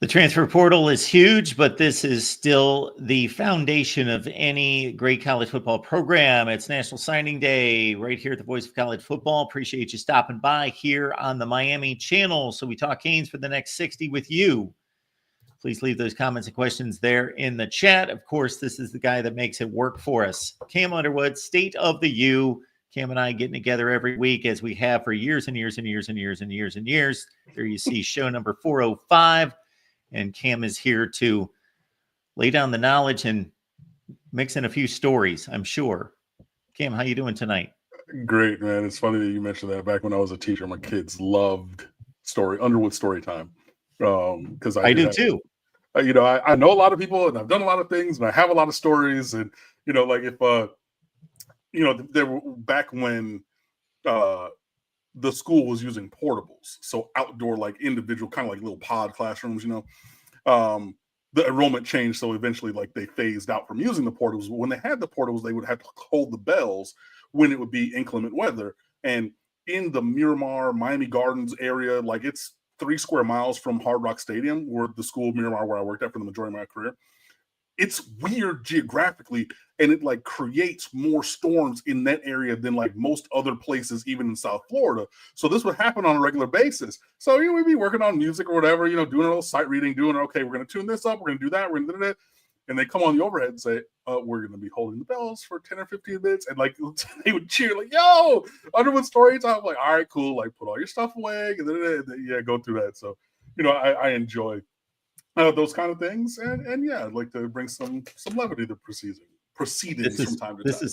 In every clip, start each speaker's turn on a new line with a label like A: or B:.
A: The transfer portal is huge, but this is still the foundation of any great college football program. It's National Signing Day right here at the Voice of College Football. Appreciate you stopping by here on the Miami channel. So we talk Canes for the next 60 with you. Please leave those comments and questions there in the chat. Of course, this is the guy that makes it work for us. Cam Underwood, State of the U. Cam and I getting together every week as we have for years and years and years and years and years and years. There you see show number 405. And Cam is here to lay down the knowledge and mix in a few stories, I'm sure. Cam, how you doing tonight?
B: Great, man. It's funny that you mentioned that. Back when I was a teacher, my kids loved Underwood story time. Because
A: I do too.
B: I know a lot of people and I've done a lot of things and I have a lot of stories. And, like if, there were back when the school was using portables, so outdoor, like individual, kind of like little pod classrooms, the enrollment changed, so eventually like they phased out from using the portables. But when they had the portables, they would have to hold the bells when it would be inclement weather. And in the Miramar, Miami Gardens area, like it's 3 square miles from Hard Rock Stadium, where the school Miramar, where I worked at for the majority of my career. It's weird geographically, and it like creates more storms in that area than like most other places, even in South Florida. So this would happen on a regular basis. So we'd be working on music or whatever, doing a little sight reading, okay, we're going to tune this up, we're going to do that, we're going to do that. And they come on the overhead and say, we're going to be holding the bells for 10 or 15 minutes. And like they would cheer, like, yo, Underwood story time. I'm like, all right, cool. Like put all your stuff away. And then, go through that. So, I enjoy those kind of things, and yeah, I'd like to bring some levity to proceedings from time to time.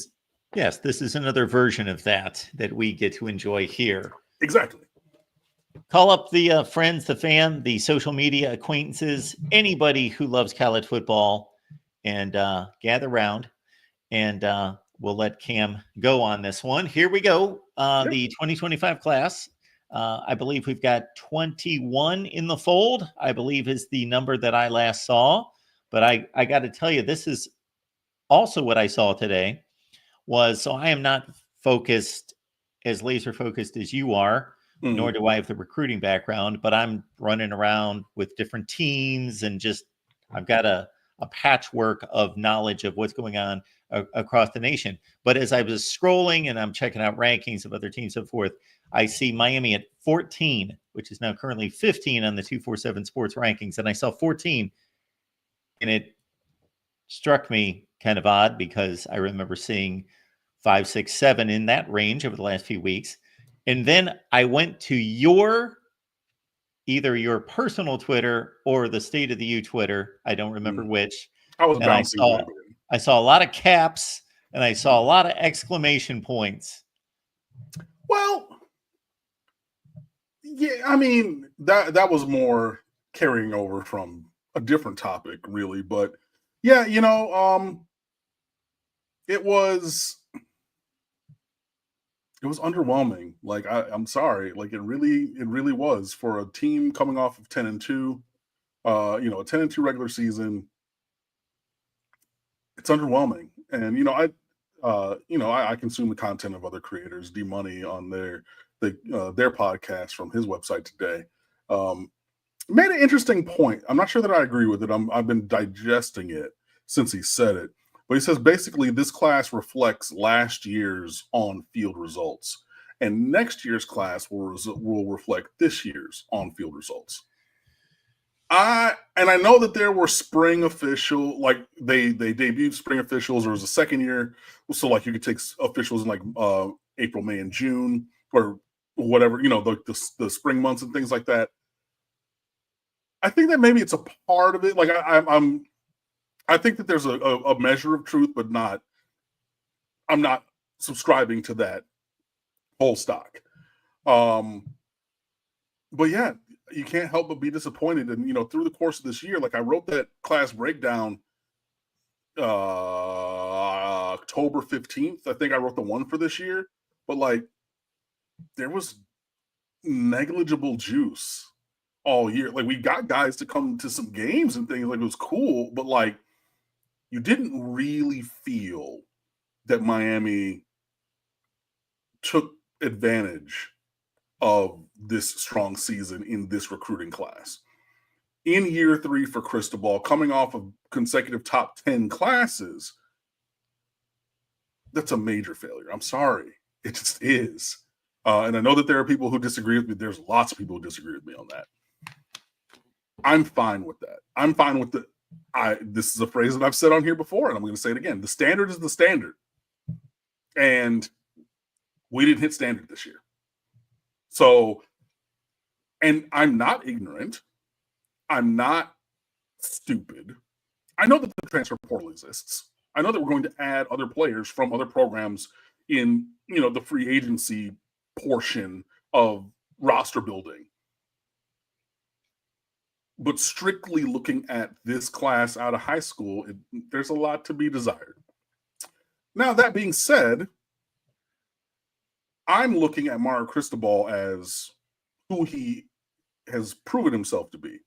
A: This is another version of that we get to enjoy here.
B: Exactly.
A: Call up the friends, the fam, the social media acquaintances, anybody who loves college football, and gather around, and we'll let Cam go on this one. Here we go. The 2025 class. I believe we've got 21 in the fold, I believe is the number that I last saw. But I got to tell you, this is also what I saw today so I am not as laser focused as you are, nor do I have the recruiting background, but I'm running around with different teams and I've got a patchwork of knowledge of what's going on across the nation. But as I was scrolling and I'm checking out rankings of other teams and so forth, I see Miami at 14, which is now currently 15 on the 247 Sports rankings. And I saw 14, and it struck me kind of odd because I remember seeing 5, 6, 7 in that range over the last few weeks. And then I went to either your personal Twitter or the State of the U Twitter. I don't remember which. I saw a lot of caps and I saw a lot of exclamation points.
B: Well, yeah, I mean, that was more carrying over from a different topic, really. But yeah, it was underwhelming. Like I'm sorry, like it really was for a team coming off of 10-2, a 10-2 regular season. It's underwhelming, and I consume the content of other creators. D-Money on their podcast from his website today made an interesting point. I'm not sure that I agree with it. I've been digesting it since he said it, but he says basically this class reflects last year's on-field results, and next year's class will reflect this year's on-field results. I know that there were spring official, like they debuted spring officials, or it was a second year, so like you could take officials in like April, May, and June, or whatever, the spring months and things like that. I think that maybe it's a part of it. Like I think that there's a measure of truth, but I'm not subscribing to that whole stock. But yeah, you can't help but be disappointed. And, through the course of this year, like I wrote that class breakdown October 15th. I think I wrote the one for this year, but like there was negligible juice all year. Like we got guys to come to some games and things, like it was cool, but like you didn't really feel that Miami took advantage of this strong season in this recruiting class. in year 3 for Cristobal, coming off of consecutive top 10 classes, that's a major failure. I'm sorry. It just is. And I know that there are people who disagree with me. There's lots of people who disagree with me on that. I'm fine with that. I'm fine with this is a phrase that I've said on here before, and I'm going to say it again. The standard is the standard. And we didn't hit standard this year. So, and I'm not ignorant. I'm not stupid. I know that the transfer portal exists. I know that we're going to add other players from other programs in, the free agency portion of roster building. But strictly looking at this class out of high school, there's a lot to be desired. Now, that being said, I'm looking at Mario Cristobal as who he has proven himself to be,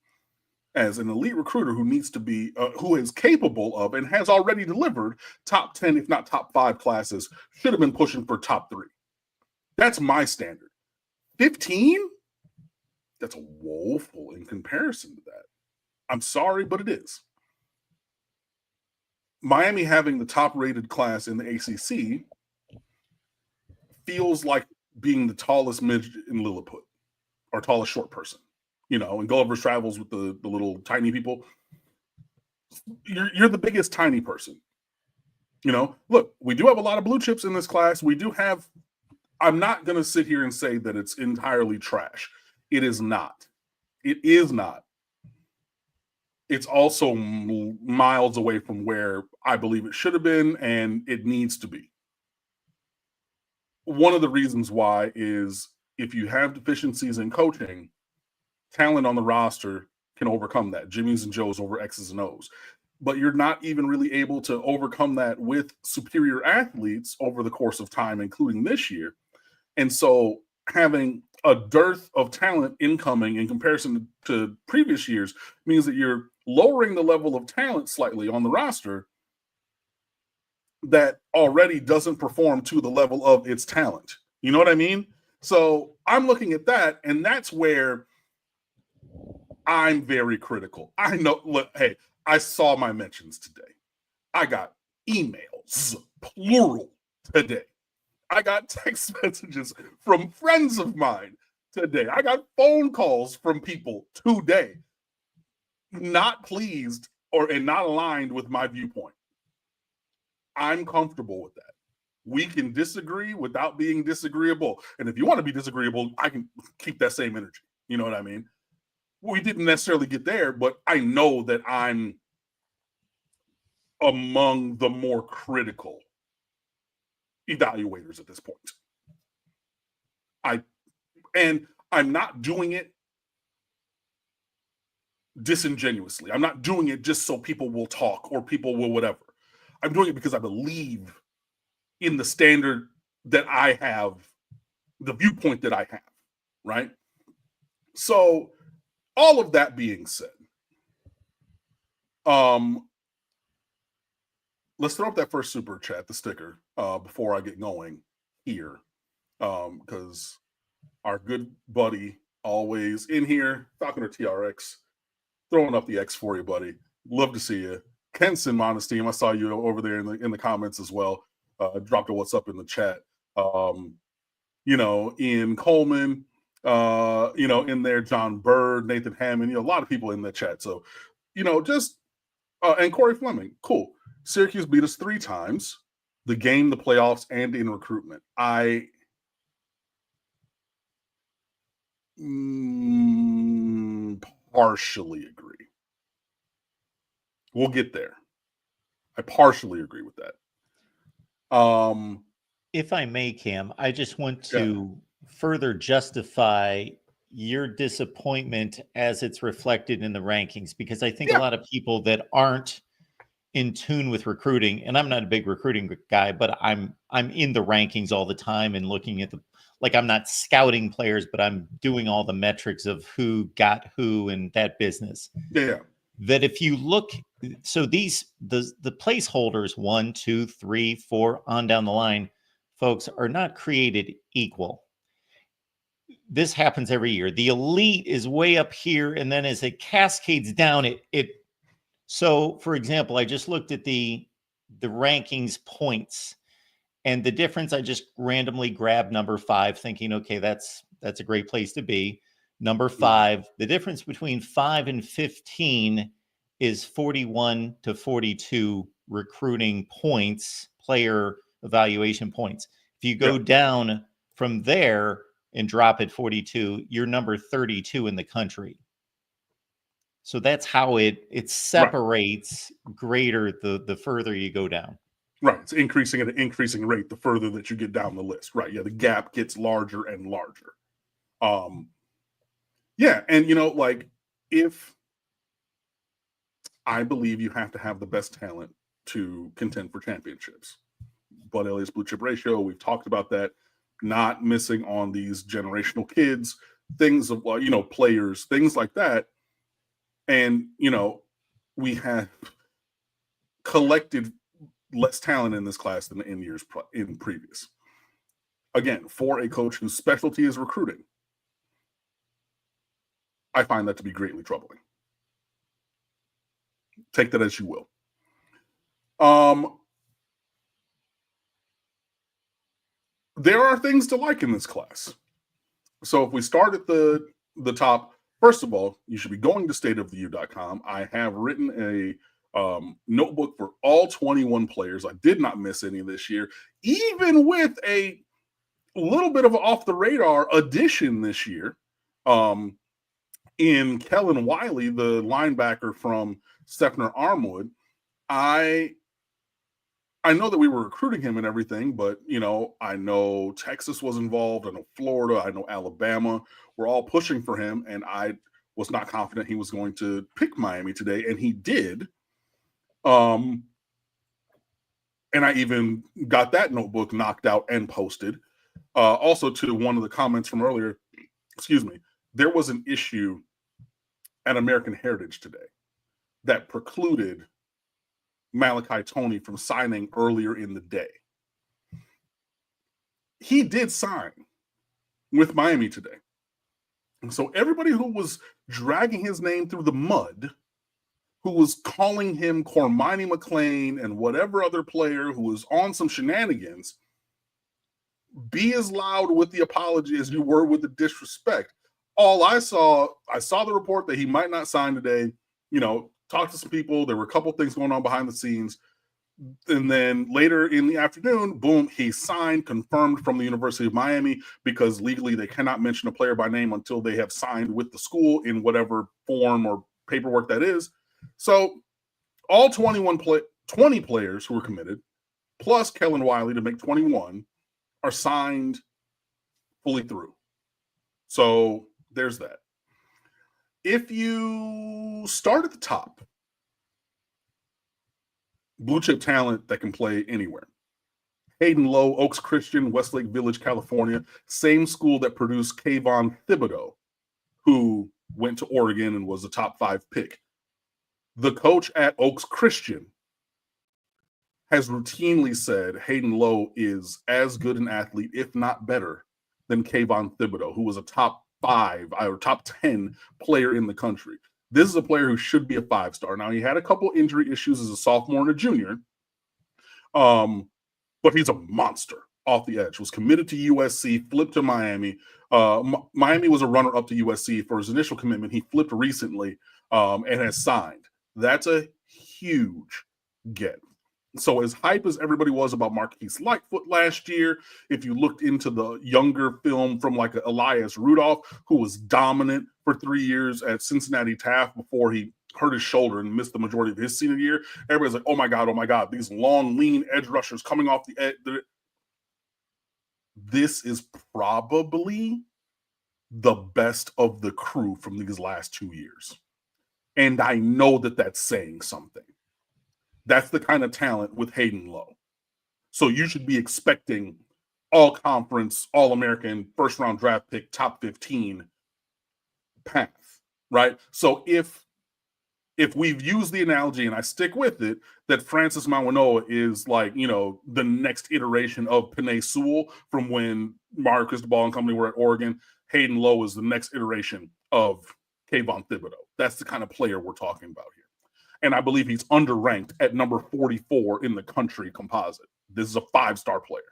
B: as an elite recruiter who needs to be, who is capable of and has already delivered top 10, if not top 5 classes, should have been pushing for top 3. That's my standard. 15? That's woeful in comparison to that. I'm sorry, but it is. Miami having the top rated class in the ACC feels like being the tallest midget in Lilliput or tallest short person, in Gulliver's Travels with the little tiny people. You're the biggest tiny person. Look, we do have a lot of blue chips in this class. We do have, I'm not going to sit here and say that it's entirely trash. It is not. It is not. It's also miles away from where I believe it should have been, and it needs to be. One of the reasons why is if you have deficiencies in coaching, talent on the roster can overcome that. Jimmy's and Joe's over X's and O's. But you're not even really able to overcome that with superior athletes over the course of time, including this year. And so having a dearth of talent incoming in comparison to previous years means that you're lowering the level of talent slightly on the roster that already doesn't perform to the level of its talent. You know what I mean? So I'm looking at that, and that's where I'm very critical. I know, look, hey, I saw my mentions today. I got emails, plural, today. I got text messages from friends of mine today. I got phone calls from people today not pleased and not aligned with my viewpoint. I'm comfortable with that. We can disagree without being disagreeable. And if you want to be disagreeable, I can keep that same energy. You know what I mean? We didn't necessarily get there, but I know that I'm among the more critical evaluators at this point. I'm not doing it disingenuously. I'm not doing it just so people will talk or people will whatever. I'm doing it because I believe in the standard that I have, the viewpoint that I have, right? So all of that being said, let's throw up that first super chat, the sticker, before I get going here, because our good buddy always in here, Falconer TRX, throwing up the X for you, buddy. Love to see you. Kenson Monesteem, I saw you over there in the comments as well. Dropped a what's up in the chat. Ian Coleman, in there, John Bird, Nathan Hammond, a lot of people in the chat. So, and Corey Fleming, cool. Syracuse beat us 3 times, the game, the playoffs, and in recruitment. I partially agree. We'll get there. I partially agree with that.
A: If I may, Cam, I just want to further justify your disappointment as it's reflected in the rankings, because I think a lot of people that aren't in tune with recruiting, and I'm not a big recruiting guy, but I'm in the rankings all the time and looking at I'm not scouting players, but I'm doing all the metrics of who got who and that business.
B: Yeah.
A: That if you look, so the placeholders 1, 2, 3, 4 on down the line, folks, are not created equal. this happens every year. The elite is way up here, and then as it cascades down, so for example, I just looked at the rankings points, and the difference, I just randomly grabbed number 5, thinking, okay, that's a great place to be. Number 5, the difference between 5 and 15 is 41 to 42 recruiting points, player evaluation points. If you go down from there and drop at 42, you're number 32 in the country. So that's how it separates greater the further you go down.
B: Right. It's increasing at an increasing rate the further that you get down the list. Right. Yeah. The gap gets larger and larger. Yeah. And, like, if I believe you have to have the best talent to contend for championships, Bud Elliott's blue chip ratio, we've talked about that, not missing on these generational kids, things of, players, things like that. And, we have collected less talent in this class than in years in previous. Again, for a coach whose specialty is recruiting, I find that to be greatly troubling. Take that as you will. There are things to like in this class. So if we start at the top, first of all, you should be going to stateoftheu.com. I have written a notebook for all 21 players. I did not miss any this year, even with a little bit of an off the radar addition this year in Kellen Wiley, the linebacker from Steffner Armwood. I know that we were recruiting him and everything, but, I know Texas was involved. I know Florida. I know Alabama. We're all pushing for him, and I was not confident he was going to pick Miami today, and he did. And I even got that notebook knocked out and posted. Also, to one of the comments from earlier, there was an issue at American Heritage today that precluded Malachi Toney from signing earlier in the day. He did sign with Miami today. And so everybody who was dragging his name through the mud, who was calling him Cormani McClain and whatever other player who was on some shenanigans, be as loud with the apology as you were with the disrespect. All I saw the report that he might not sign today, talked to some people. There were a couple things going on behind the scenes. And then later in the afternoon, boom, he signed, confirmed from the University of Miami, because legally they cannot mention a player by name until they have signed with the school in whatever form or paperwork that is. So all 20 players who were committed, plus Kellen Wiley to make 21, are signed fully through. So there's that. If you start at the top, blue chip talent that can play anywhere. Hayden Lowe, Oaks Christian, Westlake Village, California, same school that produced Kayvon Thibodeau, who went to Oregon and was a top 5 pick. The coach at Oaks Christian has routinely said Hayden Lowe is as good an athlete, if not better, than Kayvon Thibodeau, who was a top 5 or top 10 player in the country. This is a player who should be a 5-star. Now, he had a couple injury issues as a sophomore and a junior, but he's a monster off the edge. Was committed to USC, flipped to Miami. Miami was a runner-up to USC for his initial commitment. He flipped recently and has signed. That's a huge get. So as hype as everybody was about Marquise Lightfoot last year, if you looked into the younger film from like Elias Rudolph, who was dominant for 3 years at Cincinnati Taft before he hurt his shoulder and missed the majority of his senior year, everybody's like, oh my God, these long, lean edge rushers coming off the edge. This is probably the best of the crew from these last 2 years. And I know that that's saying something. That's the kind of talent with Hayden Lowe. So you should be expecting all-conference, all-American, first-round draft pick, top 15 path, right? So if we've used the analogy, and I stick with it, that Francis Mawanoa is like, the next iteration of Penei Sewell from when Mario Cristobal and company were at Oregon, Hayden Lowe is the next iteration of Kayvon Thibodeau. That's the kind of player we're talking about here. And I believe he's underranked at number 44 in the country composite. This is a 5-star player.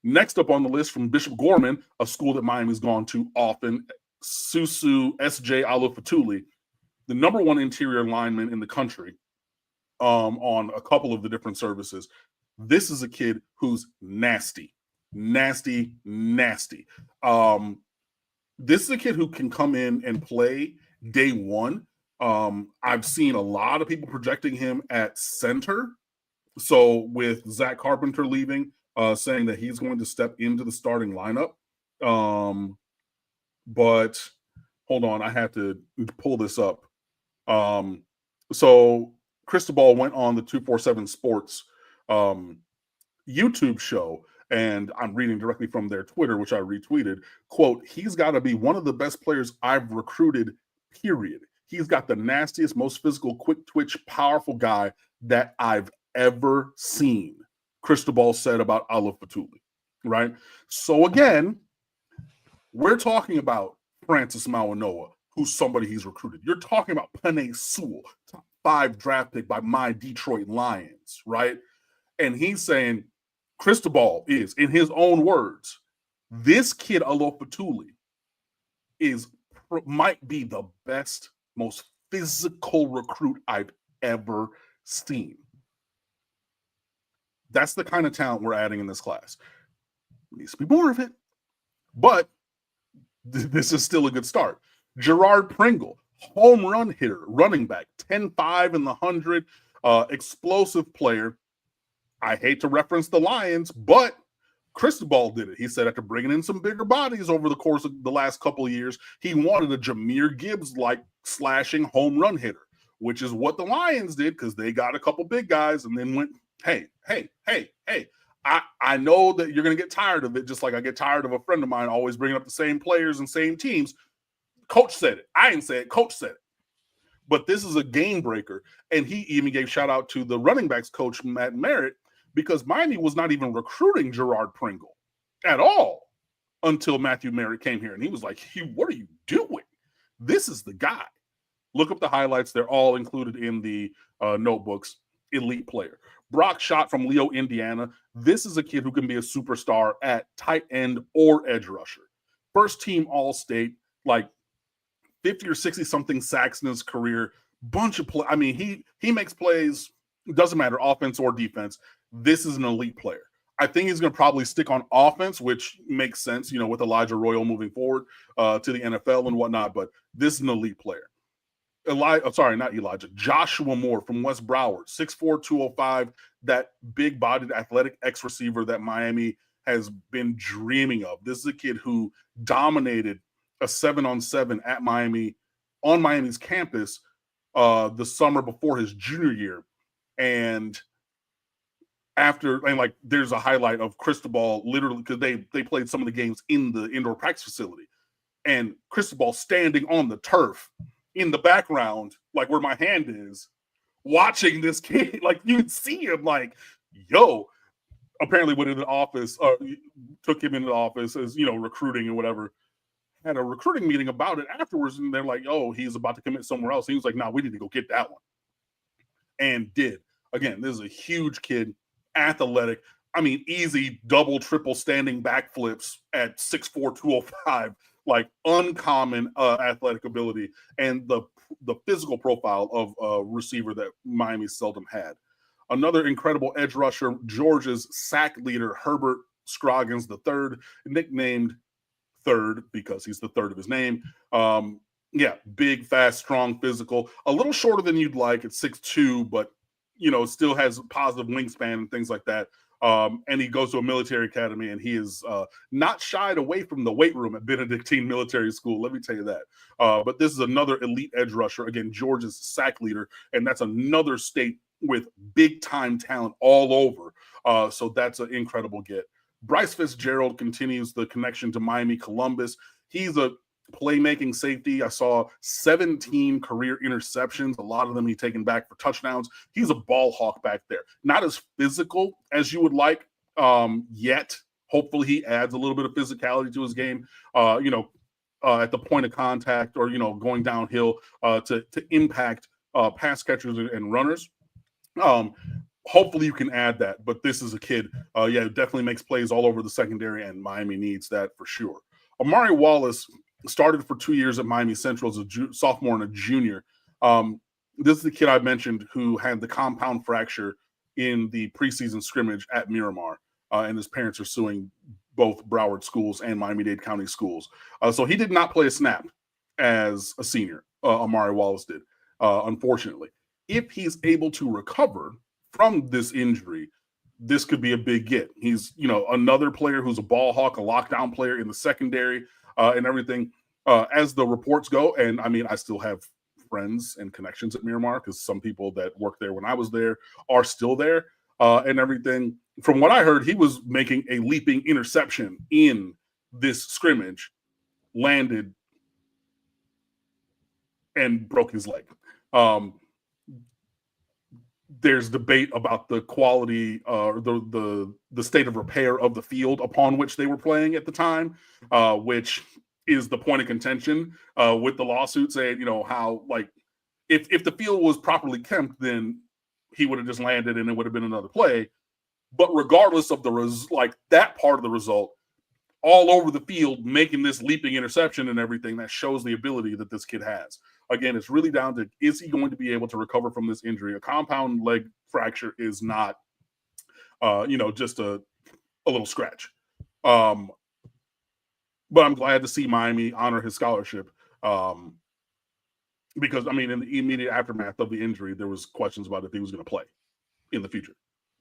B: Next up on the list from Bishop Gorman, a school that Miami's gone to often, Susu S.J. Alo-Fatuli, the number 1 interior lineman in the country on a couple of the different services. This is a kid who's nasty. This is a kid who can come in and play day one. I've seen a lot of people projecting him at center. So with Zach Carpenter leaving, saying that he's going to step into the starting lineup. But hold on, I have to pull this up. So Cristobal went on the 247 Sports YouTube show, and I'm reading directly from their Twitter, which I retweeted, quote, "He's got to be one of the best players I've recruited, period. He's got the nastiest, most physical, quick twitch, powerful guy that I've ever seen," Cristobal said about Alo-Fatuli, right? So again, we're talking about Francis Mawanoa, who's somebody he's recruited. You're talking about Penei Sewell, top 5 draft pick by my Detroit Lions, right? And he's saying Cristobal is, in his own words, this kid Alo-Fatuli might be the best, most physical recruit I've ever seen. That's the kind of talent we're adding in this class. There needs to be more of it, but this is still a good start. Gerard Pringle, home run hitter, running back, 10-5 in the 100, explosive player. I hate to reference the Lions, but Cristobal did it. He said after bringing in some bigger bodies over the course of the last couple of years, he wanted a Jahmyr Gibbs-like slashing home run hitter, which is what the Lions did because they got a couple big guys and then went, hey, I know that you're going to get tired of it, just like I get tired of a friend of mine always bringing up the same players and same teams. Coach said it. I didn't say it. Coach said it. But this is a game breaker. And he even gave shout out to the running backs coach, Matt Merritt, because Miami was not even recruiting Gerard Pringle at all until Matthew Merritt came here. And he was like, what are you doing? This is the guy. Look up the highlights. They're all included in the notebooks. Elite player. Brock Schott from Leo, Indiana. This is a kid who can be a superstar at tight end or edge rusher. First team All-State, like 50 or 60 something sacks in his career. Bunch of play. I mean, he makes plays. Doesn't matter, offense or defense. This is an elite player. I think he's going to probably stick on offense, which makes sense, with Elijah Royal moving forward to the NFL and whatnot. But this is an elite player. Joshua Moore from West Broward, 6'4", 205, that big-bodied athletic X-receiver that Miami has been dreaming of. This is a kid who dominated a 7-on-7 at Miami, on Miami's campus the summer before his junior year. And there's a highlight of Cristobal literally, because they played some of the games in the indoor practice facility, and Cristobal standing on the turf in the background, like where my hand is, watching this kid. Like, you'd see him like, yo, apparently went into the office, took him into the office as, recruiting and whatever, had a recruiting meeting about it afterwards. And they're like, oh, he's about to commit somewhere else. He was like, nah, we need to go get that one. And did. Again, this is a huge kid, athletic. I mean, easy double, triple standing backflips at 6'4", 205. Like uncommon athletic ability and the physical profile of a receiver that Miami seldom had. Another incredible edge rusher, Georgia's sack leader, Herbert Scroggins III, nicknamed Third because he's the third of his name. Big, fast, strong, physical. A little shorter than you'd like at 6'2", but, still has positive wingspan and things like that. And he goes to a military academy, and he is not shied away from the weight room at Benedictine Military School. Let me tell you that. But this is another elite edge rusher. Again, Georgia's sack leader, and that's another state with big-time talent all over. So that's an incredible get. Bryce Fitzgerald continues the connection to Miami Columbus. He's a playmaking safety. I saw 17 career interceptions. A lot of them he's taken back for touchdowns. He's a ball hawk back there. Not as physical as you would like yet. Hopefully he adds a little bit of physicality to his game, at the point of contact or, going downhill to impact pass catchers and runners. Hopefully you can add that, but this is a kid, it definitely makes plays all over the secondary, and Miami needs that for sure. Amari Wallace started for 2 years at Miami Central as a sophomore and a junior. This is the kid I mentioned who had the compound fracture in the preseason scrimmage at Miramar, and his parents are suing both Broward schools and Miami-Dade County schools. So he did not play a snap as a senior. Amari Wallace did, unfortunately. If he's able to recover from this injury, this could be a big get. He's, another player who's a ball hawk, a lockdown player in the secondary and everything. As the reports go, and I mean, I still have friends and connections at Miramar because some people that worked there when I was there are still there and everything. From what I heard, he was making a leaping interception in this scrimmage, landed, and broke his leg. There's debate about the quality or the state of repair of the field upon which they were playing at the time, which is the point of contention with the lawsuit, saying, how, like, if the field was properly kept, then he would have just landed and it would have been another play. But regardless of that part of the result, all over the field, making this leaping interception and everything, that shows the ability that this kid has. Again, it's really down to, is he going to be able to recover from this injury? A compound leg fracture is not, just a little scratch. But I'm glad to see Miami honor his scholarship because, I mean, in the immediate aftermath of the injury, there was questions about if he was going to play in the future,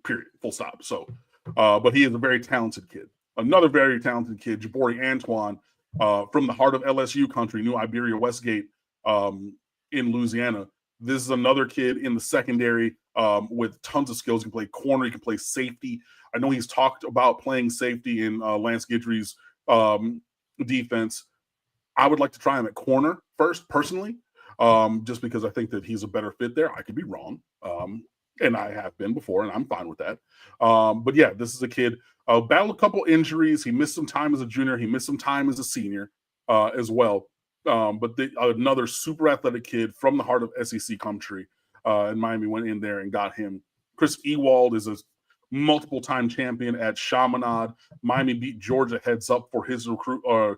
B: period, full stop. So, but he is a very talented kid. Another very talented kid, Jabari Antoine, from the heart of LSU country, New Iberia Westgate in Louisiana. This is another kid in the secondary with tons of skills. He can play corner, he can play safety. I know he's talked about playing safety in Lance Guidry's defense. I would like to try him at corner first, personally, just because I think that he's a better fit there. I could be wrong, and I have been before, and I'm fine with that. But yeah, this is a kid. Battled a couple injuries. He missed some time as a junior. He missed some time as a senior as well. But another super athletic kid from the heart of SEC country. And Miami went in there and got him. Chris Ewald is a multiple-time champion at Chaminade. Miami beat Georgia heads up for his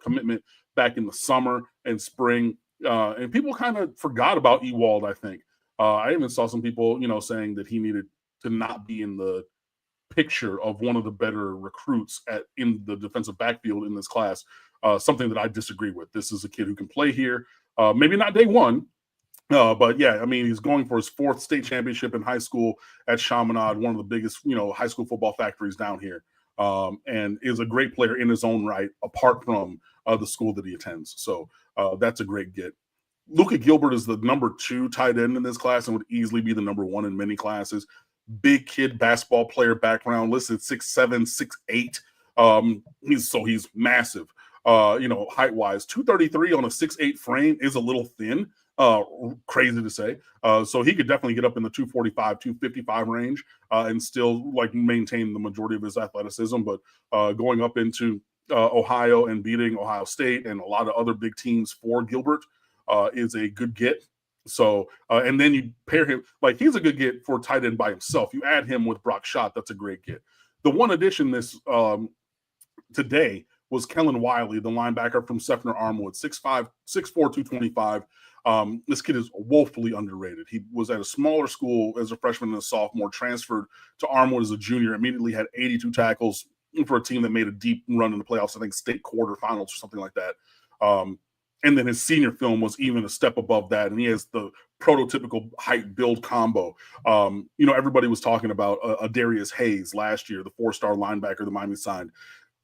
B: commitment back in the summer and spring. And people kind of forgot about Ewald, I think. I even saw some people, saying that he needed to not be in the picture of one of the better recruits in the defensive backfield in this class, something that I disagree with. This is a kid who can play here, maybe not day one, but yeah, I mean, he's going for his 4th state championship in high school at Chaminade, one of the biggest, high school football factories down here, and is a great player in his own right, apart from the school that he attends. So that's a great get. Luka Gilbert is the number 2 tight end in this class and would easily be the number 1 in many classes. Big kid, basketball player background, listed 6'7", 6'8". He's massive. Height-wise, 233 on a 6'8" frame is a little thin. Crazy to say. So he could definitely get up in the 245, 255 range and still maintain the majority of his athleticism. But going up into Ohio and beating Ohio State and a lot of other big teams for Gilbert is a good get. So, and then you pair him, he's a good get for tight end by himself. You add him with Brock Schott, that's a great get. The one addition today was Kellen Wiley, the linebacker from Sefner Armwood, 6'5", 6'4", 225. This kid is woefully underrated. He was at a smaller school as a freshman and a sophomore, transferred to Armwood as a junior, immediately had 82 tackles for a team that made a deep run in the playoffs, I think state quarterfinals or something like that. And then his senior film was even a step above that. And he has the prototypical height build combo. Everybody was talking about Darius Hayes last year, the 4-star linebacker the Miami signed.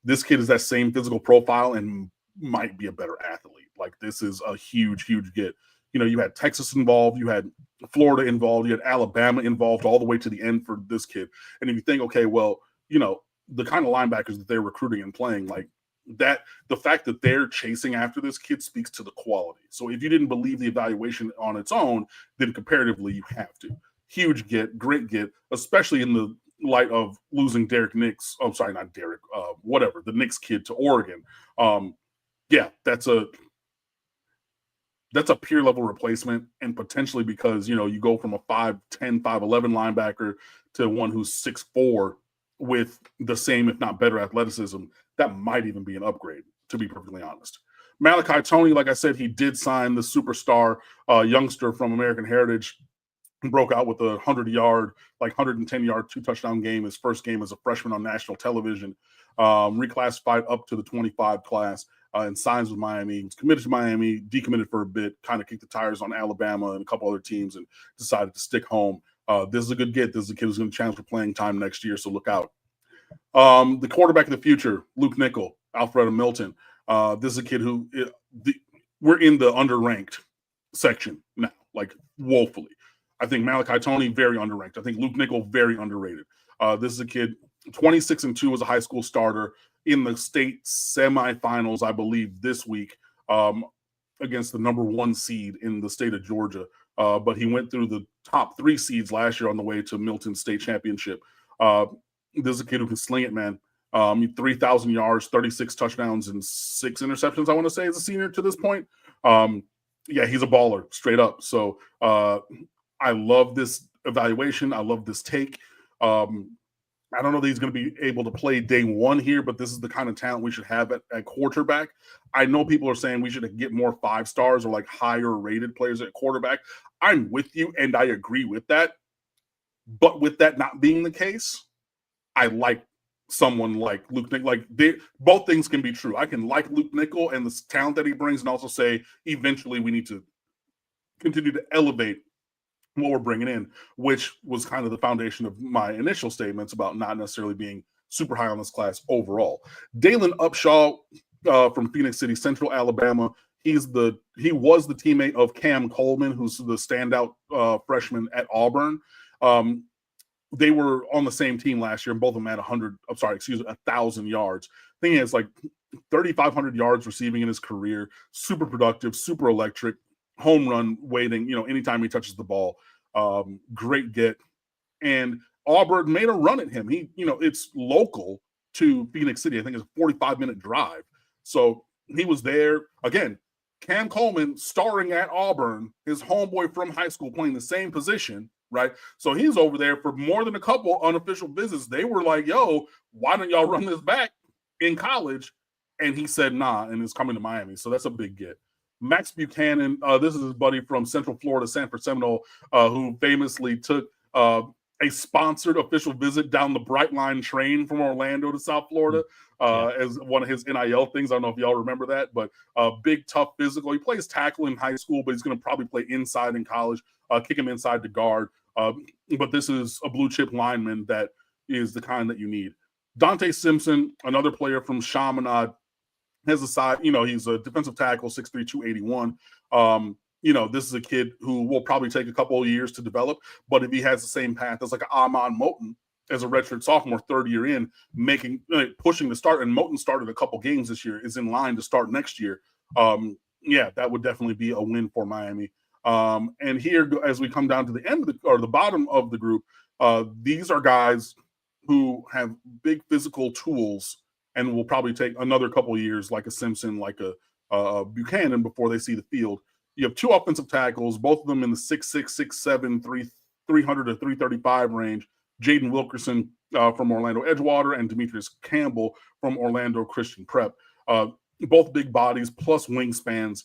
B: This kid is that same physical profile and might be a better athlete. This is a huge, huge get. You had Texas involved, you had Florida involved, you had Alabama involved all the way to the end for this kid. And if you think, okay, well, the kind of linebackers that they're recruiting and playing, that the fact that they're chasing after this kid speaks to the quality. So if you didn't believe the evaluation on its own, then comparatively you have to. Huge get, great get, especially in the light of losing Derek Nix. Oh, sorry, not Derek. Whatever, the Nix kid to Oregon. Yeah, that's a peer level replacement, and potentially because you go from a 5'10", 5'11" linebacker to one who's 6'4" with the same, if not better, athleticism. That might even be an upgrade, to be perfectly honest. Malachi Tony, like I said, he did sign the superstar youngster from American Heritage. He broke out with a 100-yard, 110-yard, 2-touchdown game, his first game as a freshman on national television. Reclassified up to the 25 class and signs with Miami. He was committed to Miami, decommitted for a bit, kind of kicked the tires on Alabama and a couple other teams and decided to stick home. This is a good get. This is a kid who's going to challenge for playing time next year, so look out. The quarterback of the future, Luke Nickel, Alfreda Milton. This is a kid who we're in the underranked section now, woefully. I think Malachi Tony, very underranked. I think Luke Nickel, very underrated. This is a kid, 26-2 as a high school starter in the state semifinals, I believe, this week against the number 1 seed in the state of Georgia. But he went through the top 3 seeds last year on the way to Milton State Championship. This is a kid who can sling it, man. 3,000 yards, 36 touchdowns, and 6 interceptions, I want to say, as a senior to this point. Yeah, he's a baller, straight up. So I love this evaluation. I love this take. I don't know that he's going to be able to play day one here, but this is the kind of talent we should have at quarterback. I know people are saying we should get more 5 stars or higher rated players at quarterback. I'm with you, and I agree with that. But with that not being the case, I like someone like Luke Nickel. Both things can be true. I can like Luke Nickel and the talent that he brings, and also say eventually we need to continue to elevate what we're bringing in, which was kind of the foundation of my initial statements about not necessarily being super high on this class overall. Dalen Upshaw from Phoenix City, Central Alabama. He was the teammate of Cam Coleman, who's the standout freshman at Auburn. They were on the same team last year, and both of them had 1,000 yards. I think he has 3,500 yards receiving in his career. Super productive, super electric. Home run waiting, anytime he touches the ball. Great get. And Auburn made a run at him. It's local to Phoenix City. I think it's a 45-minute drive. So he was there. Again, Cam Coleman starring at Auburn, his homeboy from high school playing the same position, right? So he's over there for more than a couple unofficial visits. They were like, yo, why don't y'all run this back in college? And he said, nah, and is coming to Miami. So that's a big get. Max Buchanan, this is his buddy from Central Florida, Sanford Seminole, who famously took a sponsored official visit down the Brightline train from Orlando to South Florida as one of his NIL things. I don't know if y'all remember that, but big, tough, physical. He plays tackle in high school, but he's going to probably play inside in college, kick him inside to guard. But this is a blue-chip lineman that is the kind that you need. Dante Simpson, another player from Chaminade, has a side, he's a defensive tackle, 6'3", 281. This is a kid who will probably take a couple of years to develop, but if he has the same path as Amon Moten as a redshirt sophomore, third year in, pushing to start, and Moten started a couple games this year, is in line to start next year. That would definitely be a win for Miami. And here, as we come down to the end of the bottom of the group, these are guys who have big physical tools and will probably take another couple of years, like a Simpson, like a Buchanan, before they see the field. You have 2 offensive tackles, both of them in the 6'6", 6'7", 300 to 335 range. Jaden Wilkerson from Orlando Edgewater and Demetrius Campbell from Orlando Christian Prep. Both big bodies plus wingspans.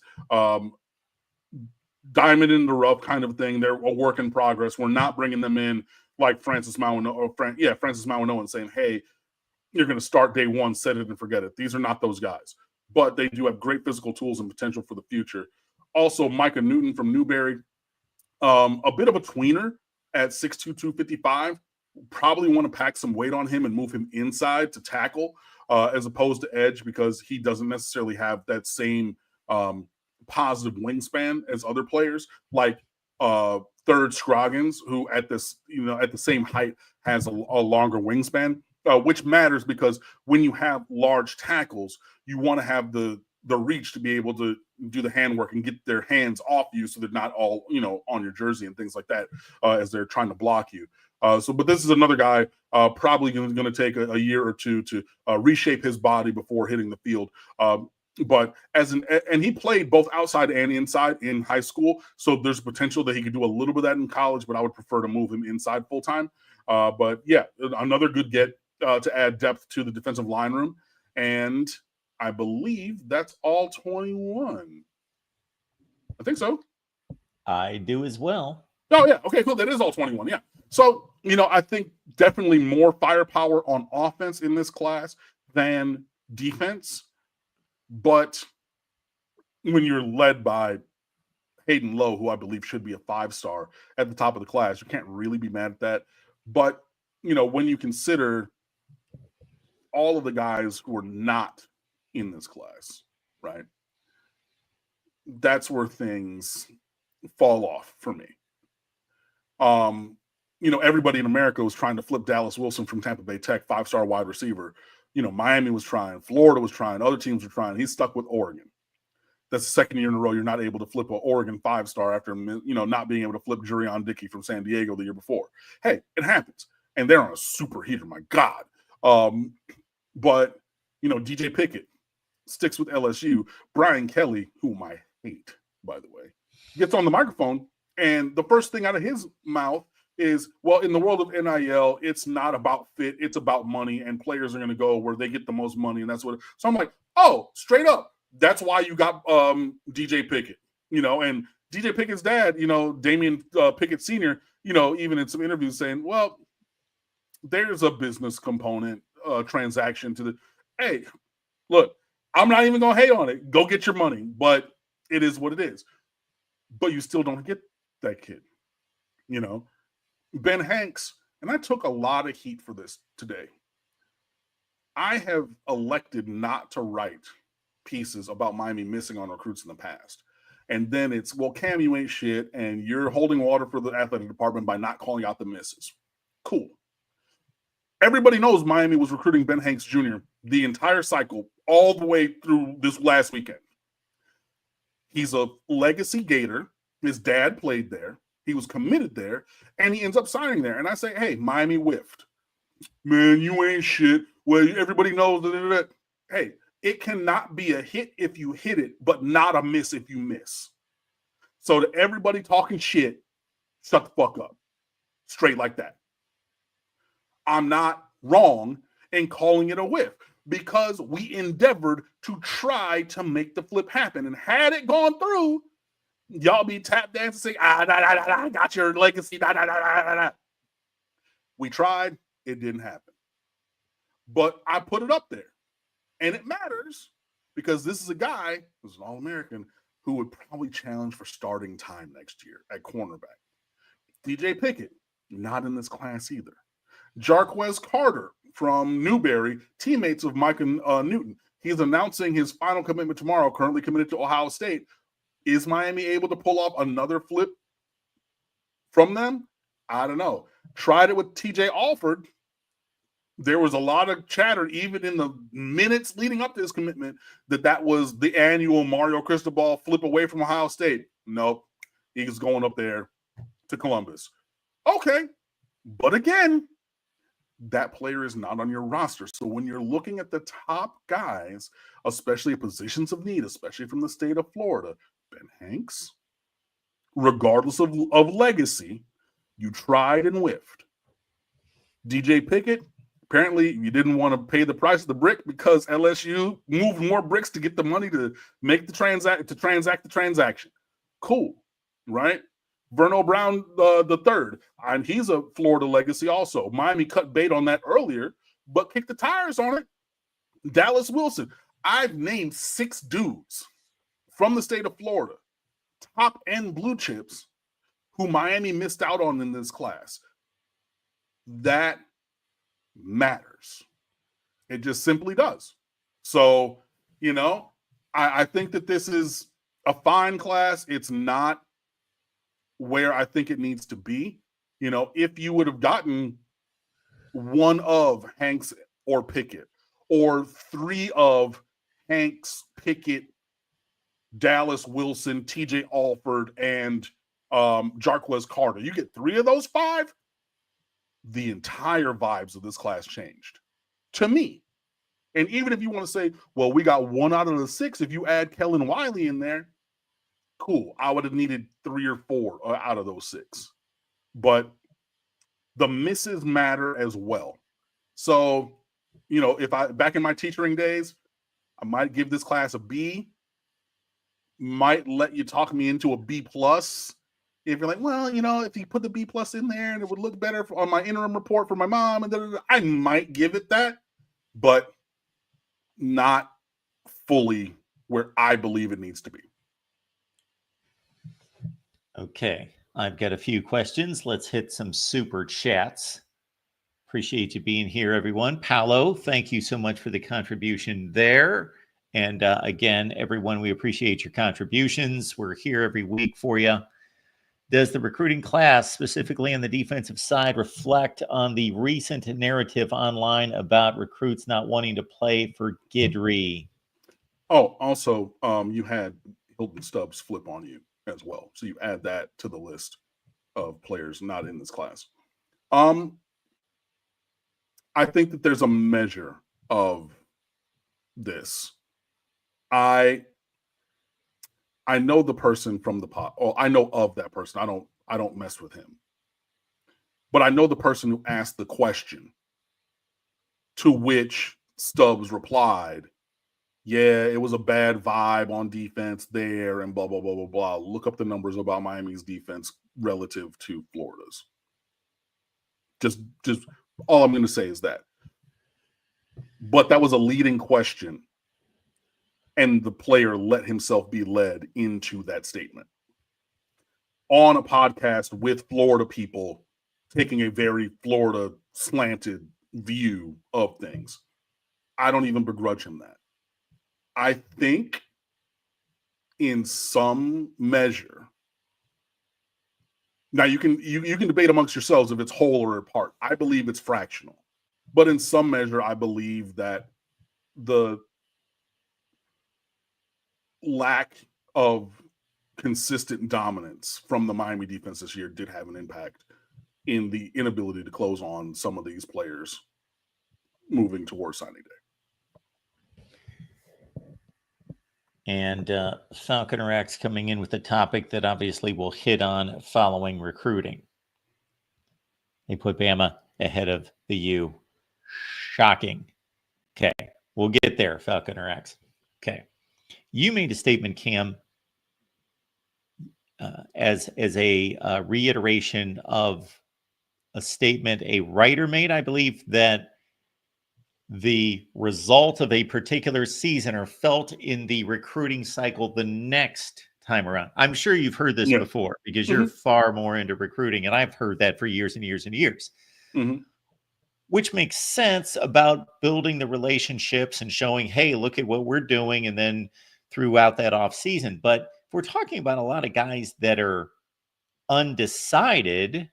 B: Diamond in the rough kind of thing. They're a work in progress. We're not bringing them in like Francis Mauano and saying, hey, you're going to start day one, set it and forget it. These are not those guys, but they do have great physical tools and potential for the future. Also, Micah Newton from Newberry, a bit of a tweener at 6'2", 255. Probably want to pack some weight on him and move him inside to tackle as opposed to edge, because he doesn't necessarily have that same positive wingspan as other players like third Scroggins, who at the same height has a longer wingspan. Which matters because when you have large tackles, you want to have the reach to be able to do the handwork and get their hands off you so they're not all, on your jersey and things like that as they're trying to block you. But this is another guy probably going to take a year or two to reshape his body before hitting the field. But and he played both outside and inside in high school, so there's potential that he could do a little bit of that in college. But I would prefer to move him inside full time. But yeah, another good get to add depth to the defensive line room, and I believe that's all 21. I think so.
A: I do as well.
B: Oh yeah, okay, cool. That is all 21. Yeah. So I think definitely more firepower on offense in this class than defense. But when you're led by Hayden Lowe, who I believe should be a 5-star at the top of the class, you can't really be mad at that. But, when you consider all of the guys who are not in this class, right, that's where things fall off for me. Everybody in America was trying to flip Dallas Wilson from Tampa Bay Tech, 5-star wide receiver. Miami was trying, Florida was trying, other teams were trying. He's stuck with Oregon. That's the second year in a row you're not able to flip an Oregon 5-star after not being able to flip Jurion Dickey from San Diego the year before. Hey, it happens, and they're on a super heater. My God, but DJ Pickett sticks with LSU. Brian Kelly, whom I hate, by the way, gets on the microphone, and the first thing out of his mouth is, well, in the world of NIL, it's not about fit, it's about money, and players are going to go where they get the most money, and that's what. So I'm like, oh, straight up, that's why you got DJ Pickett, and DJ Pickett's dad, Damian Pickett Sr., even in some interviews saying, well, there's a business component transaction to the. Hey, look, I'm not even going to hate on it. Go get your money, but it is what it is. But you still don't get that kid, Ben Hanks, and I took a lot of heat for this today. I have elected not to write pieces about Miami missing on recruits in the past. And then it's, well, Cam, you ain't shit, and you're holding water for the athletic department by not calling out the misses. Cool. Everybody knows Miami was recruiting Ben Hanks Jr. the entire cycle, all the way through this last weekend. He's a legacy Gator. His dad played there. He was committed there, and he ends up signing there. And I say, hey, Miami whiffed. Man, you ain't shit. Well, everybody knows that. Hey, it cannot be a hit if you hit it, but not a miss if you miss. So to everybody talking shit, shut the fuck up. Straight like that. I'm not wrong in calling it a whiff because we endeavored to try to make the flip happen. And had it gone through, y'all be tap dancing, saying, I got your legacy. We tried, it didn't happen. But I put it up there. And it matters because this is a guy who's an All-American who would probably challenge for starting time next year at cornerback. DJ Pickett, not in this class either. Jarquez Carter from Newberry, teammates of Micah Newton. He's announcing his final commitment tomorrow, currently committed to Ohio State. Is Miami able to pull off another flip from them? I don't know. Tried it with TJ Alford. There was a lot of chatter, even in the minutes leading up to his commitment, that was the annual Mario Cristobal flip away from Ohio State. Nope. He's going up there to Columbus. Okay. But again, that player is not on your roster. So when you're looking at the top guys, especially positions of need, especially from the state of Florida, Ben Hanks, regardless of legacy, you tried and whiffed. DJ Pickett, apparently you didn't want to pay the price of the brick because LSU moved more bricks to get the money to make the transact the transaction. Cool, right? Verno Brown the third, and he's a Florida legacy also. Miami cut bait on that earlier, but kicked the tires on it. Dallas Wilson. I've named 6 dudes from the state of Florida, top end blue chips, who Miami missed out on in this class. That matters. It just simply does. So, I think that this is a fine class. It's not where I think it needs to be. If you would have gotten one of Hanks or Pickett, or 3 of Hanks, Pickett, Dallas Wilson, TJ Alford, and Jarquez Carter, you get 3 of those 5, the entire vibes of this class changed to me. And even if you want to say, well, we got 1 out of the 6, if you add Kellen Wiley in there, cool. I would have needed 3 or 4 out of those 6. But the misses matter as well. So, if back in my teaching days, I might give this class a B, might let you talk me into a B plus. If you're like, well, if you put the B plus in there and it would look better on my interim report for my mom, and I might give it that, but not fully where I believe it needs to be.
A: Okay, I've got a few questions. Let's hit some super chats. Appreciate you being here, everyone. Paolo, thank you so much for the contribution there. And again, everyone, we appreciate your contributions. We're here every week for you. Does the recruiting class, specifically on the defensive side, reflect on the recent narrative online about recruits not wanting to play for Guidry?
B: Oh, also, you had Hilton Stubbs flip on you as well. So you add that to the list of players not in this class. I think that there's a measure of this. I know the person from the pot. Oh, I know of that person. I don't mess with him. But I know the person who asked the question, to which Stubbs replied, yeah, it was a bad vibe on defense there and blah, blah, blah, blah, blah. Look up the numbers about Miami's defense relative to Florida's. Just all I'm going to say is that. But that was a leading question. And the player let himself be led into that statement on a podcast with Florida people taking a very Florida slanted view of things. I don't even begrudge him that. I think in some measure, now you can debate amongst yourselves if it's whole or part. I believe it's fractional. But in some measure, I believe that the lack of consistent dominance from the Miami defense this year did have an impact in the inability to close on some of these players moving towards signing day.
A: And Falconer X coming in with a topic that obviously we'll hit on following recruiting. They put Bama ahead of the U. Shocking. Okay, we'll get there, Falconer X. Okay. You made a statement, Cam, as a reiteration of a statement a writer made, I believe, that the result of a particular season are felt in the recruiting cycle the next time around. I'm sure you've heard this before because you're far more into recruiting, and I've heard that for years and years and years. Which makes sense about building the relationships and showing, hey, look at what we're doing, and then throughout that off season. But if we're talking about a lot of guys that are undecided,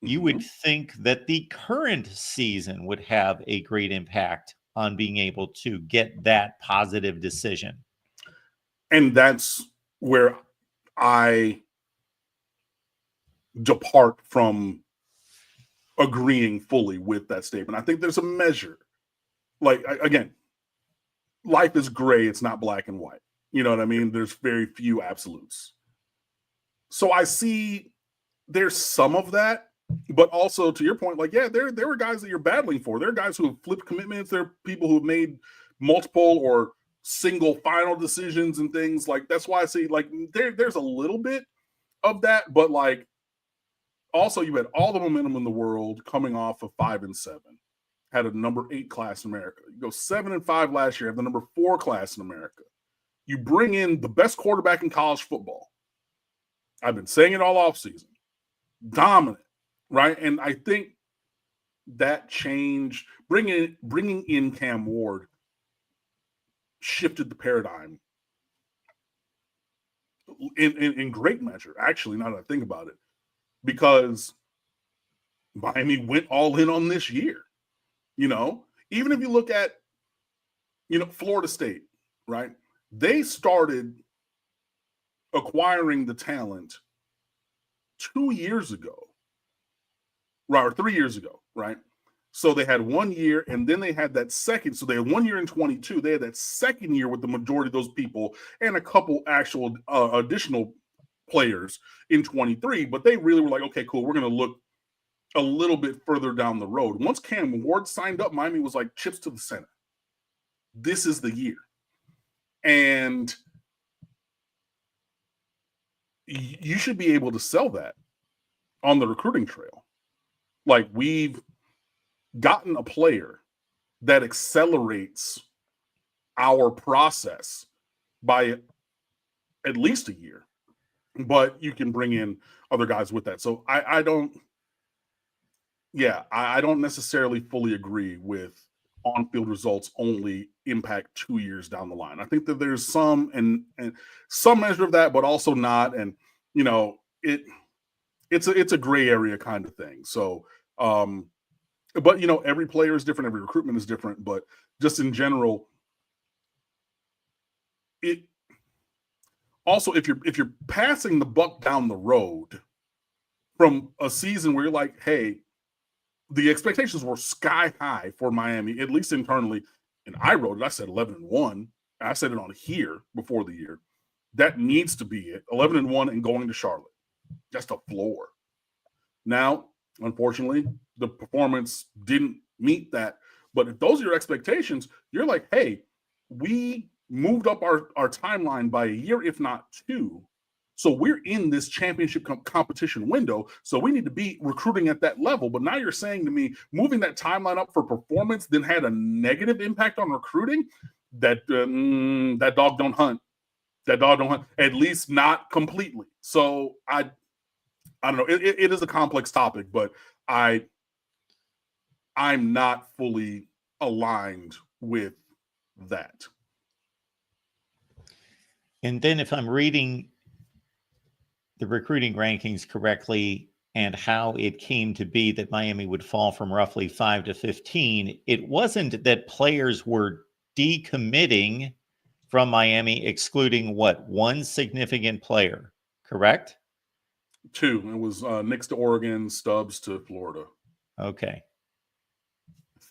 A: you would think that the current season would have a great impact on being able to get that positive decision.
B: And that's where I depart from agreeing fully with that statement. I think there's a measure. Like, again, life is gray. It's not black and white. You know what I mean? There's very few absolutes. So I see there's some of that, but also to your point, like, yeah, there were guys that you're battling for. There are guys who have flipped commitments. There are people who have made multiple or single final decisions and things. Like, that's why I see, like, there's a little bit of that, but like, also you had all the momentum in the world coming off of 5-7, had a number 8 class in America. You go 7-5 last year, have the number 4 class in America. You bring in the best quarterback in college football. I've been saying it all offseason. Dominant, right? And I think that change, bringing in Cam Ward, shifted the paradigm in great measure, actually, now that I think about it, because Miami went all in on this year. You know, even if you look at, Florida State, right? They started acquiring the talent 2 years ago right, or 3 years ago, right? So they had 1 year, and then they had that second. So they had 1 year in 22. They had that second year with the majority of those people and a couple actual additional players in 23. But they really were like, okay, cool. We're going to look a little bit further down the road. Once Cam Ward signed up, Miami was like chips to the center. This is the year. And you should be able to sell that on the recruiting trail. Like, we've gotten a player that accelerates our process by at least a year, but you can bring in other guys with that. So I don't necessarily fully agree with on-field results only impact 2 years down the line. I think that there's some and some measure of that, but also not. And it's a gray area kind of thing. So but every player is different, every recruitment is different, but just in general, it also, if you're passing the buck down the road from a season where you're like, hey, the expectations were sky high for Miami, at least internally, and I wrote it. I said 11-1. I said it on here before the year. That needs to be it. 11-1 and going to Charlotte. That's the floor. Now, unfortunately, the performance didn't meet that. But if those are your expectations, you're like, hey, we moved up our timeline by a year, if not two. So we're in this championship competition window. So we need to be recruiting at that level. But now you're saying to me, moving that timeline up for performance then had a negative impact on recruiting? That dog don't hunt. That dog don't hunt. At least not completely. So I don't know. It is a complex topic, but I'm not fully aligned with that.
A: And then if I'm reading the recruiting rankings correctly and how it came to be that Miami would fall from roughly 5 to 15, it wasn't that players were decommitting from Miami, excluding one significant player, correct?
B: Two. It was Nix to Oregon, Stubbs to Florida.
A: Okay.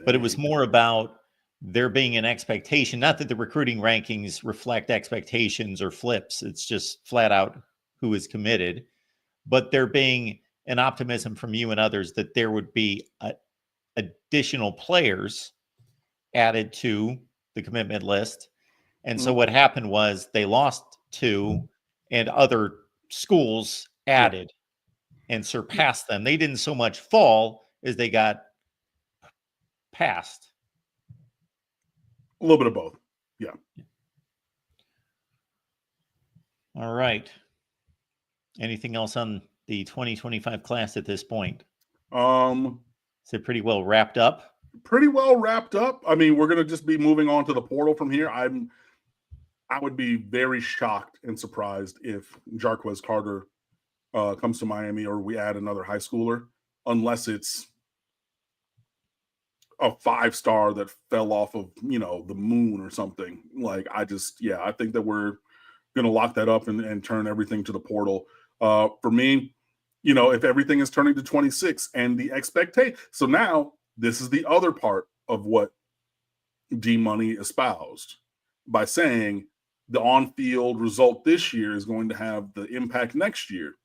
A: But it was more about there being an expectation, not that the recruiting rankings reflect expectations or flips. It's just flat out who is committed, but there being an optimism from you and others that there would be additional players added to the commitment list. And so what happened was they lost two and other schools added and surpassed them. They didn't so much fall as they got passed.
B: A little bit of both. Yeah.
A: All right. Anything else on the 2025 class at this point? Is it pretty well wrapped up?
B: Pretty well wrapped up. I mean, we're going to just be moving on to the portal from here. I would be very shocked and surprised if Jarquez Carter comes to Miami or we add another high schooler, unless it's a 5-star that fell off of, the moon or something. Like, I think that we're going to lock that up and turn everything to the portal. For me, if everything is turning to 26 and the expectation. So now this is the other part of what D-Money espoused by saying the on-field result this year is going to have the impact next year.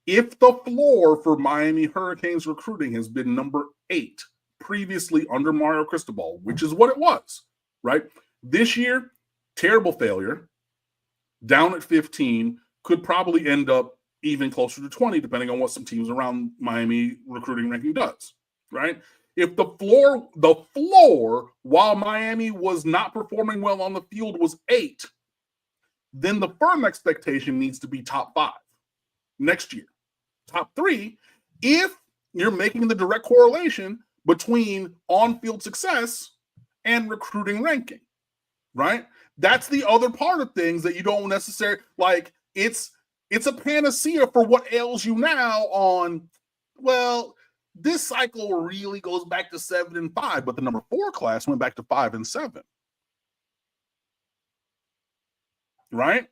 B: If the floor for Miami Hurricanes recruiting has been number 8 previously under Mario Cristobal, which is what it was, right? This year, terrible failure, down at 15, could probably end up even closer to 20, depending on what some teams around Miami recruiting ranking does, right? If the floor, while Miami was not performing well on the field, was 8, then the firm expectation needs to be top 5 next year. Top 3, if you're making the direct correlation between on-field success and recruiting ranking, right? That's the other part of things that you don't necessarily like. It's a panacea for what ails you now on, well, this cycle really goes back to 7 and 5, but the number 4 class went back to 5 and 7. Right?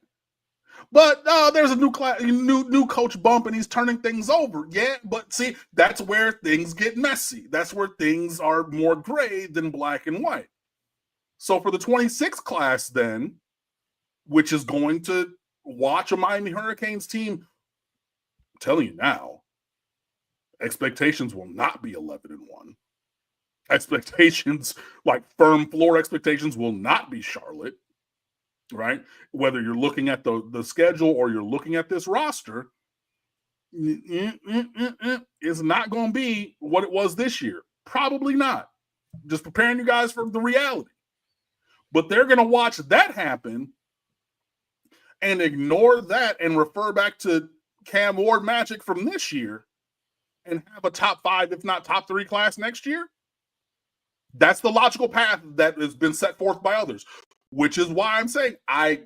B: but there's a new coach bump and he's turning things over. Yeah, but see, that's where things get messy. That's where things are more gray than black and white. So for the 26 class then, which is going to watch a Miami Hurricanes team, I'm telling you now, expectations will not be 11-1. Expectations, like firm floor expectations, will not be Charlotte, right? Whether you're looking at the schedule or you're looking at this roster, it's not going to be what it was this year. Probably not. Just preparing you guys for the reality. But they're going to watch that happen and ignore that and refer back to Cam Ward magic from this year and have a top 5, if not top 3 class next year. That's the logical path that has been set forth by others, which is why I'm saying I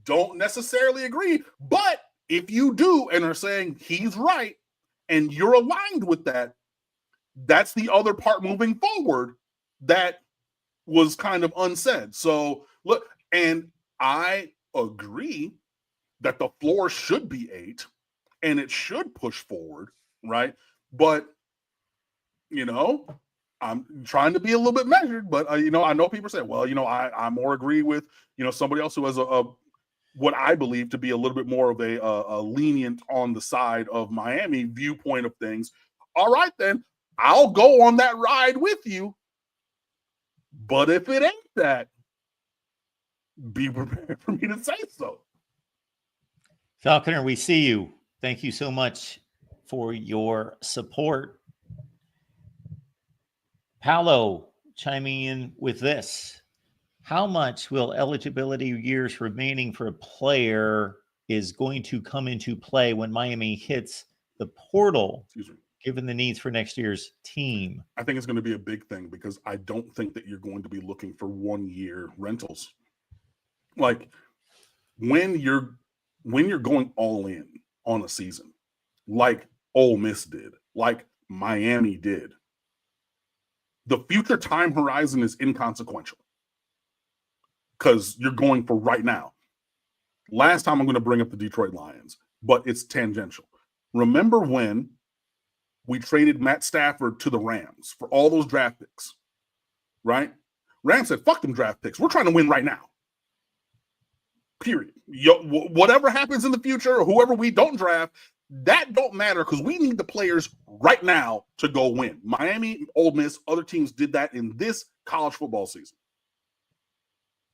B: don't necessarily agree. But if you do and are saying he's right and you're aligned with that, that's the other part moving forward that was kind of unsaid. So look, and I agree that the floor should be 8 and it should push forward, right? But, I'm trying to be a little bit measured, but, I know people say, well, I more agree with, somebody else who has a what I believe to be a little bit more of a lenient on the side of Miami viewpoint of things. All right, then I'll go on that ride with you. But if it ain't that, be prepared for me to say so.
A: Falconer, we see you. Thank you so much for your support. Paolo chiming in with this. How much will eligibility years remaining for a player is going to come into play when Miami hits the portal, given the needs for next year's team?
B: I think it's going to be a big thing because I don't think that you're going to be looking for 1-year rentals. Like when you're going all in on a season, like Ole Miss did, like Miami did, the future time horizon is inconsequential because you're going for right now. Last time I'm going to bring up the Detroit Lions, but it's tangential. Remember when we traded Matt Stafford to the Rams for all those draft picks, right? Rams said, fuck them draft picks. We're trying to win right now. Period. Whatever happens in the future, or whoever we don't draft, that don't matter because we need the players right now to go win. Miami, Ole Miss, other teams did that in this college football season.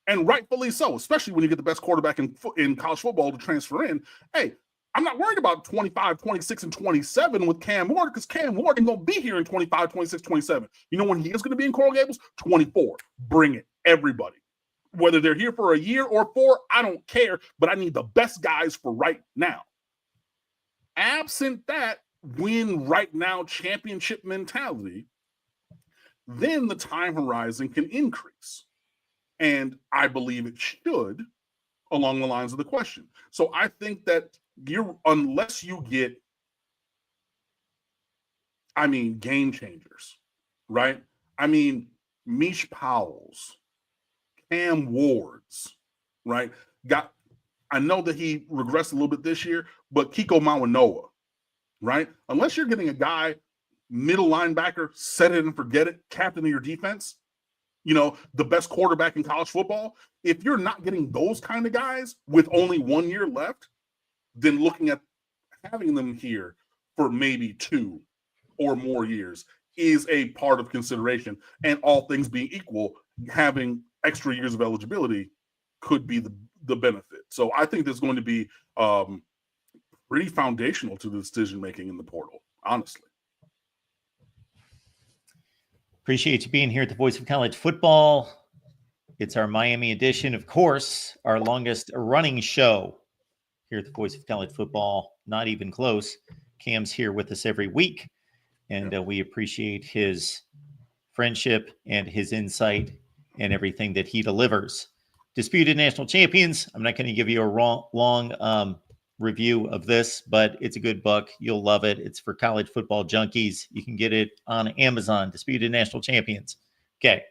B: And rightfully so, especially when you get the best quarterback in college football to transfer in. Hey, I'm not worried about 25, 26, and 27 with Cam Ward because Cam Ward ain't going to be here in 25, 26, 27. You know when he is going to be in Coral Gables? 24. Bring it, everybody. Whether they're here for a year or 4, I don't care, but I need the best guys for right now. Absent that win right now championship mentality, then the time horizon can increase. And I believe it should along the lines of the question. So I think that unless you get, game changers, right? Mish Powell's, Cam Ward's, right? I know that he regressed a little bit this year, but Kiko Mawanoa, right? Unless you're getting a guy, middle linebacker, set it and forget it, captain of your defense, the best quarterback in college football, if you're not getting those kind of guys with only 1 year left, then looking at having them here for maybe 2 or more years is a part of consideration. And all things being equal, having extra years of eligibility could be the benefit. So I think there's going to be pretty foundational to the decision-making in the portal, honestly.
A: Appreciate you being here at the Voice of College Football. It's our Miami edition, of course, our longest running show here at the Voice of College Football. Not even close. Cam's here with us every week, and we appreciate his friendship and his insight and everything that he delivers. Disputed National Champions. I'm not going to give you a long review of this, but it's a good book. You'll love it. It's for college football junkies. You can get it on Amazon. Disputed National Champions. Okay.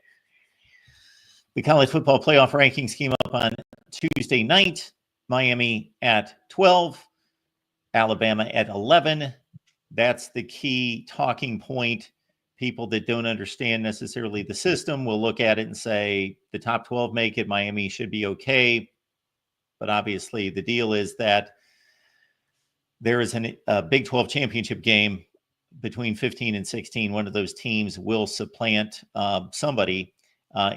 A: The college football playoff rankings came up on Tuesday night. Miami at 12, Alabama at 11. That's the key talking point. People that don't understand necessarily the system will look at it and say the top 12 make it. Miami should be okay. But obviously, the deal is that there is a Big 12 championship game between 15 and 16. One of those teams will supplant somebody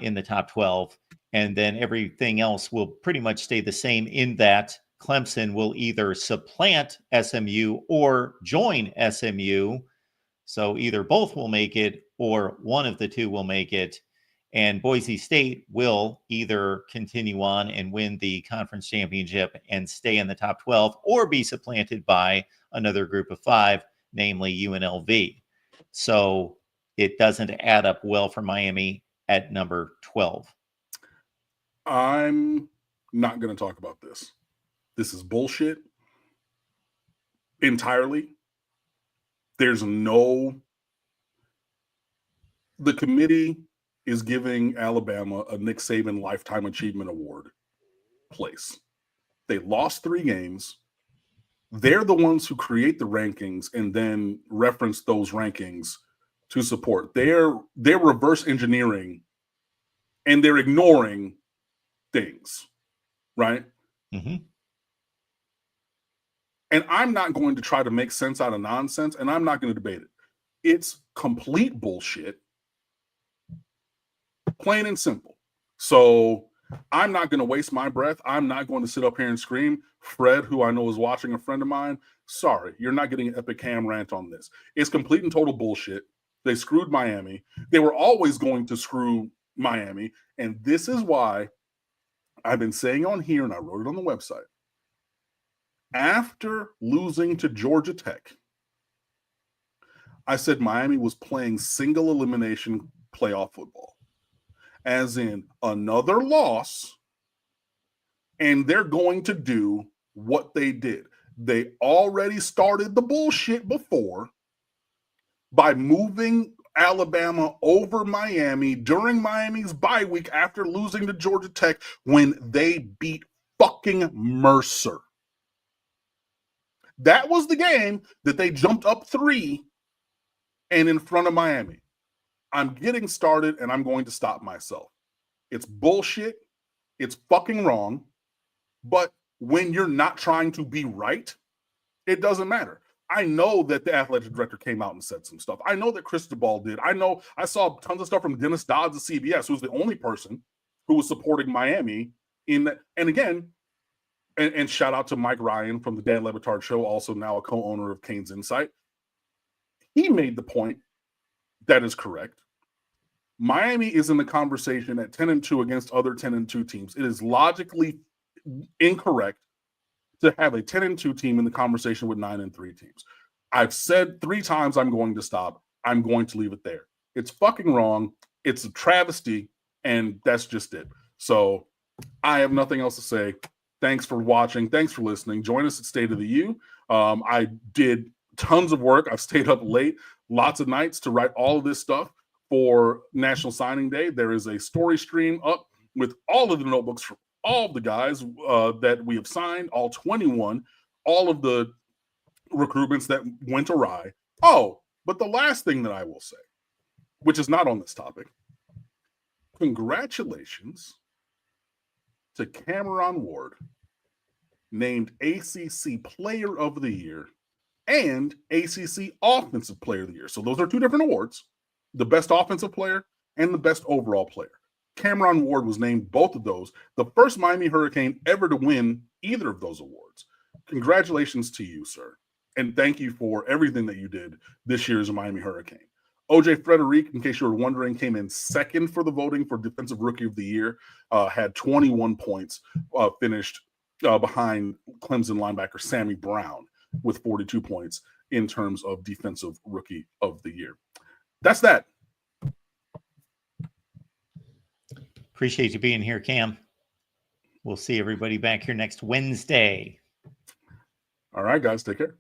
A: in the top 12. And then everything else will pretty much stay the same in that Clemson will either supplant SMU or join SMU. So either both will make it or one of the two will make it. And Boise State will either continue on and win the conference championship and stay in the top 12 or be supplanted by another group of 5, namely UNLV. So it doesn't add up well for Miami at number 12.
B: I'm not going to talk about this. This is bullshit entirely. There's the committee is giving Alabama a Nick Saban Lifetime Achievement Award place. They lost 3 games. They're the ones who create the rankings and then reference those rankings to support. They're reverse engineering and they're ignoring things, right?
A: Mm-hmm.
B: And I'm not going to try to make sense out of nonsense, and I'm not going to debate it. It's complete bullshit, plain and simple. So I'm not going to waste my breath. I'm not going to sit up here and scream. Fred, who I know is watching, a friend of mine, sorry, you're not getting an Epic Cam rant on this. It's complete and total bullshit. They screwed Miami. They were always going to screw Miami. And this is why I've been saying on here, and I wrote it on the website, after losing to Georgia Tech, I said Miami was playing single elimination playoff football, as in another loss, and they're going to do what they did. They already started the bullshit before by moving Alabama over Miami during Miami's bye week after losing to Georgia Tech when they beat fucking Mercer. That was the game that they jumped up 3 and in front of Miami. I'm getting started and I'm going to stop myself. It's bullshit. It's fucking wrong. But when you're not trying to be right, it doesn't matter. I know that the athletic director came out and said some stuff. I know that Cristobal did. I know I saw tons of stuff from Dennis Dodds of CBS, who's the only person who was supporting Miami in that. And again, and shout out to Mike Ryan from the Dan Le Batard Show, also now a co-owner of Canes Insight. He made the point that is correct. Miami is in the conversation at 10-2 against other 10-2 teams. It is logically incorrect to have a 10-2 team in the conversation with 9-3 teams. I've said 3 times I'm going to stop. I'm going to leave it there. It's fucking wrong. It's a travesty, and that's just it. So I have nothing else to say. Thanks for watching. Thanks for listening. Join us at State of the U. I did tons of work. I've stayed up late, lots of nights to write all of this stuff for National Signing Day. There is a story stream up with all of the notebooks from all of the guys that we have signed, all 21, all of the recruitments that went awry. Oh, but the last thing that I will say, which is not on this topic, congratulations to Cameron Ward, named ACC Player of the Year and ACC Offensive Player of the Year. So those are 2 different awards, the best offensive player and the best overall player. Cameron Ward was named both of those, the first Miami Hurricane ever to win either of those awards. Congratulations to you, sir. And thank you for everything that you did this year as a Miami Hurricane. OJ Frederick, in case you were wondering, came in second for the voting for Defensive Rookie of the Year, had 21 points, finished behind Clemson linebacker Sammy Brown with 42 points in terms of Defensive Rookie of the Year. That's that.
A: Appreciate you being here, Cam. We'll see everybody back here next Wednesday.
B: All right, guys, take care.